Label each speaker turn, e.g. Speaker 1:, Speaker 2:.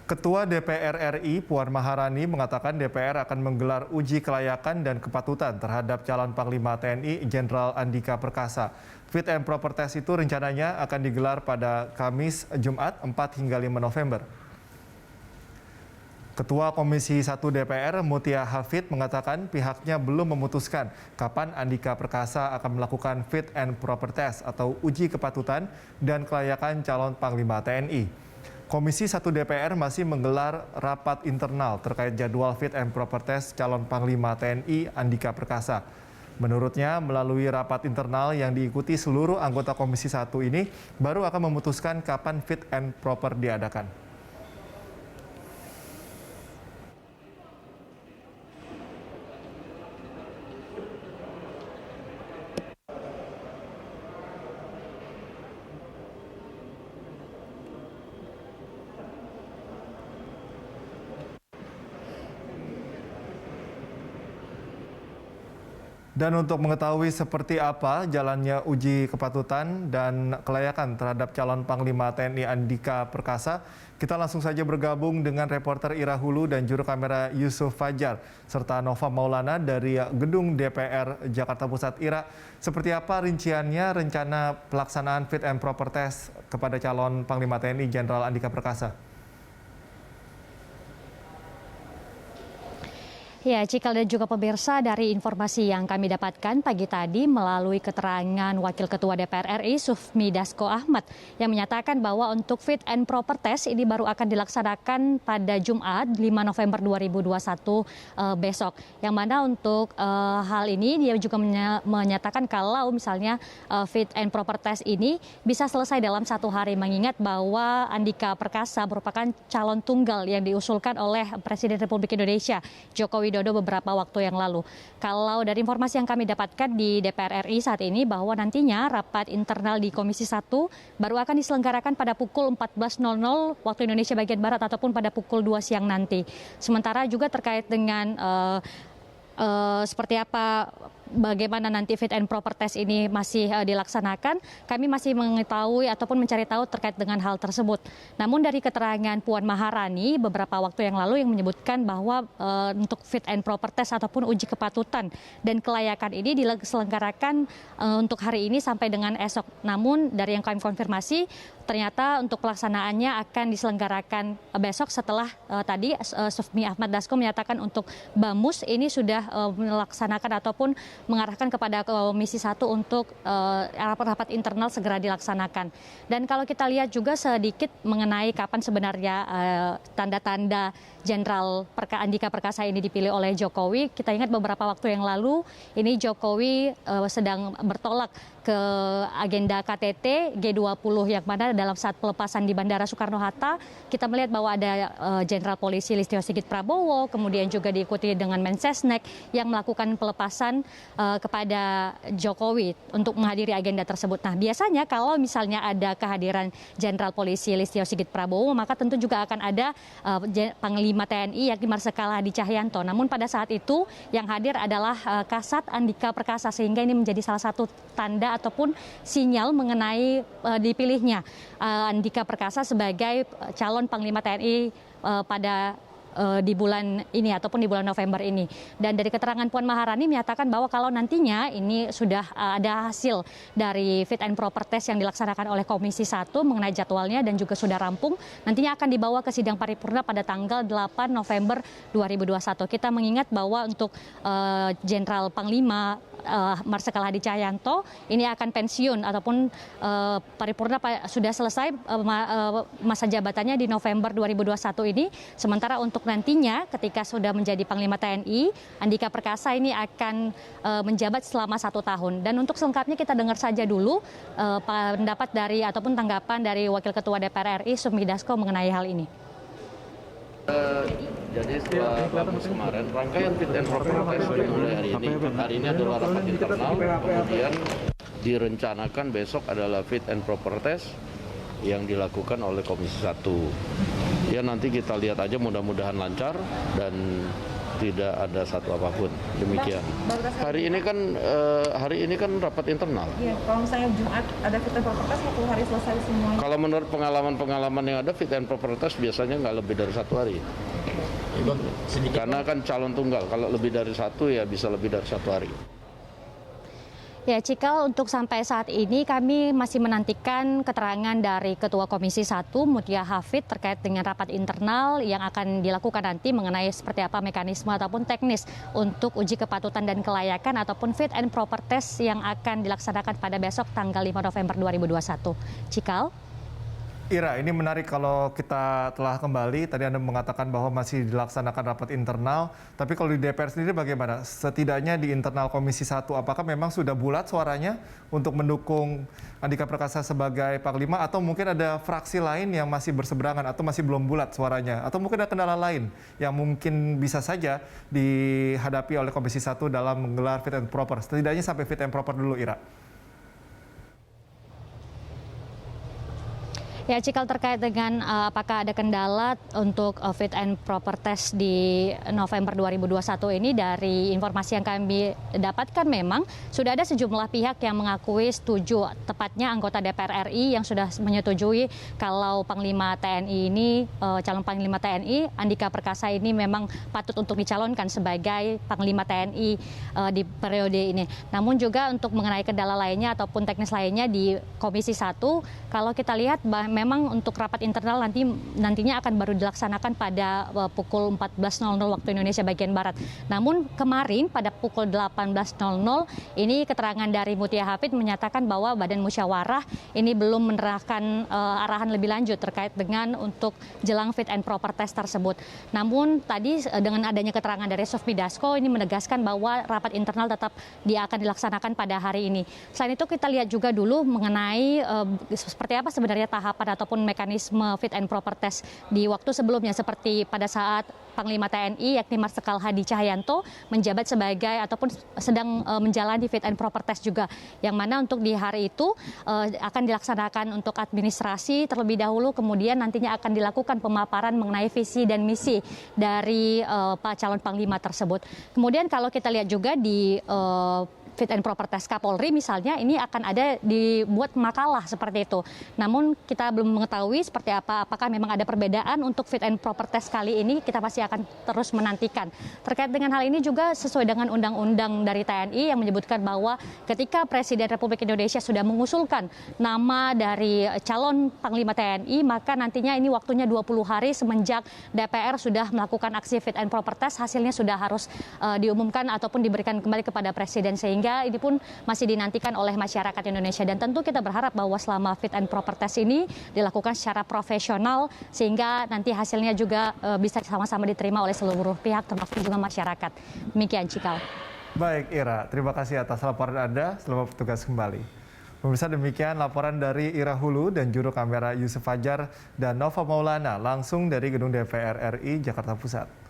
Speaker 1: Ketua DPR RI Puan Maharani mengatakan DPR akan menggelar uji kelayakan dan kepatutan terhadap calon Panglima TNI Jenderal Andika Perkasa. Fit and proper test itu rencananya akan digelar pada Kamis, Jumat 4 hingga 5 November. Ketua Komisi 1 DPR Mutia Hafid mengatakan pihaknya belum memutuskan kapan Andika Perkasa akan melakukan fit and proper test atau uji kepatutan dan kelayakan calon Panglima TNI. Komisi 1 DPR masih menggelar rapat internal terkait jadwal fit and proper test calon Panglima TNI Andika Perkasa. Menurutnya, melalui rapat internal yang diikuti seluruh anggota Komisi 1 ini, baru akan memutuskan kapan fit and proper diadakan. Dan untuk mengetahui seperti apa jalannya uji kepatutan dan kelayakan terhadap calon Panglima TNI Andika Perkasa, kita langsung saja bergabung dengan reporter Ira Hulu dan juru kamera Yusuf Fajar, serta Nova Maulana dari Gedung DPR Jakarta Pusat. Ira, seperti apa rinciannya rencana pelaksanaan fit and proper test kepada calon Panglima TNI Jenderal Andika Perkasa?
Speaker 2: Ya, Cikal dan juga pemirsa, dari informasi yang kami dapatkan pagi tadi melalui keterangan Wakil Ketua DPR RI Sufmi Dasko Ahmad yang menyatakan bahwa untuk fit and proper test ini baru akan dilaksanakan pada Jumat 5 November 2021 besok. Yang mana untuk hal ini dia juga menyatakan kalau misalnya fit and proper test ini bisa selesai dalam 1 hari, mengingat bahwa Andika Perkasa merupakan calon tunggal yang diusulkan oleh Presiden Republik Indonesia Joko Widodo beberapa waktu yang lalu. Kalau dari informasi yang kami dapatkan di DPR RI saat ini bahwa nantinya rapat internal di Komisi 1 baru akan diselenggarakan pada pukul 14.00 waktu Indonesia bagian Barat ataupun pada pukul 2 siang nanti. Sementara juga terkait dengan seperti apa bagaimana nanti fit and proper test ini masih dilaksanakan, kami masih mengetahui ataupun mencari tahu terkait dengan hal tersebut. Namun dari keterangan Puan Maharani beberapa waktu yang lalu yang menyebutkan bahwa untuk fit and proper test ataupun uji kepatutan dan kelayakan ini diselenggarakan untuk hari ini sampai dengan esok. Namun dari yang kami konfirmasi ternyata untuk pelaksanaannya akan diselenggarakan besok setelah tadi Sufmi Ahmad Dasko menyatakan untuk BAMUS ini sudah melaksanakan ataupun mengarahkan kepada Komisi 1 untuk rapat-rapat internal segera dilaksanakan. Dan kalau kita lihat juga sedikit mengenai kapan sebenarnya tanda-tanda Jenderal Andika Perkasa ini dipilih oleh Jokowi, kita ingat beberapa waktu yang lalu ini Jokowi sedang bertolak ke agenda KTT G20 yang mana dalam saat pelepasan di Bandara Soekarno-Hatta kita melihat bahwa ada Jenderal Polisi Listio Sigit Prabowo, kemudian juga diikuti dengan Mensesnek yang melakukan pelepasan kepada Jokowi untuk menghadiri agenda tersebut. Nah, biasanya kalau misalnya ada kehadiran Jenderal Polisi Listio Sigit Prabowo, maka tentu juga akan ada Panglima TNI yakni Marsikal Hadi Cahyanto. Namun pada saat itu yang hadir adalah Kasat Andika Perkasa, sehingga ini menjadi salah satu tanda ataupun sinyal mengenai dipilihnya Andika Perkasa sebagai calon Panglima TNI pada di bulan ini ataupun di bulan November ini. Dan dari keterangan Puan Maharani menyatakan bahwa kalau nantinya ini sudah ada hasil dari fit and proper test yang dilaksanakan oleh Komisi 1 mengenai jadwalnya dan juga sudah rampung, nantinya akan dibawa ke sidang paripurna pada tanggal 8 November 2021. Kita mengingat bahwa untuk Jenderal Panglima Marsikal Hadi Cahyanto ini akan pensiun ataupun paripurna sudah selesai masa jabatannya di November 2021 ini. Sementara untuk nantinya ketika sudah menjadi Panglima TNI, Andika Perkasa ini akan menjabat selama 1 tahun. Dan untuk selengkapnya kita dengar saja dulu pendapat dari ataupun tanggapan dari Wakil Ketua DPR RI Sufmi Dasko mengenai hal ini.
Speaker 3: Jadi setelah BAMUS kemarin, rangkaian fit and proper test dimulai hari ini. Hari ini adalah rapat internal, kemudian direncanakan besok adalah fit and proper test yang dilakukan oleh Komisi 1. Ya nanti kita lihat aja, mudah-mudahan lancar dan Tidak ada satu apapun, demikian. Hari ini kan rapat internal.
Speaker 4: Iya, kalau misalnya Jumat ada fit and proper test 10 hari selesai semuanya.
Speaker 3: Kalau menurut pengalaman yang ada, fit and proper test biasanya nggak lebih dari 1 hari. Karena kan calon tunggal, kalau lebih dari 1 ya bisa lebih dari 1 hari.
Speaker 2: Ya, Cikal, untuk sampai saat ini kami masih menantikan keterangan dari Ketua Komisi 1 Mutia Hafid terkait dengan rapat internal yang akan dilakukan nanti mengenai seperti apa mekanisme ataupun teknis untuk uji kepatutan dan kelayakan ataupun fit and proper test yang akan dilaksanakan pada besok tanggal 5 November 2021. Cikal?
Speaker 1: Ira, ini menarik kalau kita telah kembali, tadi Anda mengatakan bahwa masih dilaksanakan rapat internal, tapi kalau di DPR sendiri bagaimana? Setidaknya di internal Komisi 1, apakah memang sudah bulat suaranya untuk mendukung Andika Perkasa sebagai Panglima, atau mungkin ada fraksi lain yang masih berseberangan atau masih belum bulat suaranya, atau mungkin ada kendala lain yang mungkin bisa saja dihadapi oleh Komisi 1 dalam menggelar fit and proper, setidaknya sampai fit and proper dulu, Ira?
Speaker 2: Ya, Cikal, terkait dengan apakah ada kendala untuk fit and proper test di November 2021 ini, dari informasi yang kami dapatkan memang sudah ada sejumlah pihak yang mengakui setuju, tepatnya anggota DPR RI yang sudah menyetujui kalau Panglima TNI ini, calon Panglima TNI Andika Perkasa ini memang patut untuk dicalonkan sebagai Panglima TNI di periode ini. Namun juga untuk mengenai kendala lainnya ataupun teknis lainnya di Komisi 1, kalau kita lihat memang untuk rapat internal nantinya akan baru dilaksanakan pada pukul 14.00 waktu Indonesia bagian Barat. Namun kemarin pada pukul 18.00 ini keterangan dari Mutia Hafid menyatakan bahwa Badan Musyawarah ini belum menerahkan arahan lebih lanjut terkait dengan untuk jelang fit and proper test tersebut. Namun tadi dengan adanya keterangan dari Sufmi Dasko ini menegaskan bahwa rapat internal tetap akan dilaksanakan pada hari ini. Selain itu kita lihat juga dulu mengenai seperti apa sebenarnya tahapan ataupun mekanisme fit and proper test di waktu sebelumnya, seperti pada saat Panglima TNI yakni Marsikal Hadi Cahyanto menjabat sebagai ataupun sedang menjalani fit and proper test juga, yang mana untuk di hari itu akan dilaksanakan untuk administrasi terlebih dahulu, kemudian nantinya akan dilakukan pemaparan mengenai visi dan misi dari calon Panglima tersebut. Kemudian kalau kita lihat juga di fit and proper test Kapolri misalnya, ini akan ada dibuat makalah seperti itu. Namun kita belum mengetahui seperti apa, apakah memang ada perbedaan untuk fit and proper test kali ini, kita pasti akan terus menantikan. Terkait dengan hal ini juga sesuai dengan undang-undang dari TNI yang menyebutkan bahwa ketika Presiden Republik Indonesia sudah mengusulkan nama dari calon Panglima TNI, maka nantinya ini waktunya 20 hari semenjak DPR sudah melakukan aksi fit and proper test, hasilnya sudah harus diumumkan ataupun diberikan kembali kepada Presiden, sehingga ini pun masih dinantikan oleh masyarakat Indonesia. Dan tentu kita berharap bahwa selama fit and proper test ini dilakukan secara profesional sehingga nanti hasilnya juga bisa sama-sama diterima oleh seluruh pihak termasuk juga masyarakat. Demikian, Cikal.
Speaker 1: Baik, Ira, terima kasih atas laporan Anda. Selamat bertugas kembali. Pemirsa, demikian laporan dari Ira Hulu dan juru kamera Yusuf Fajar dan Nova Maulana langsung dari Gedung DPR RI Jakarta Pusat.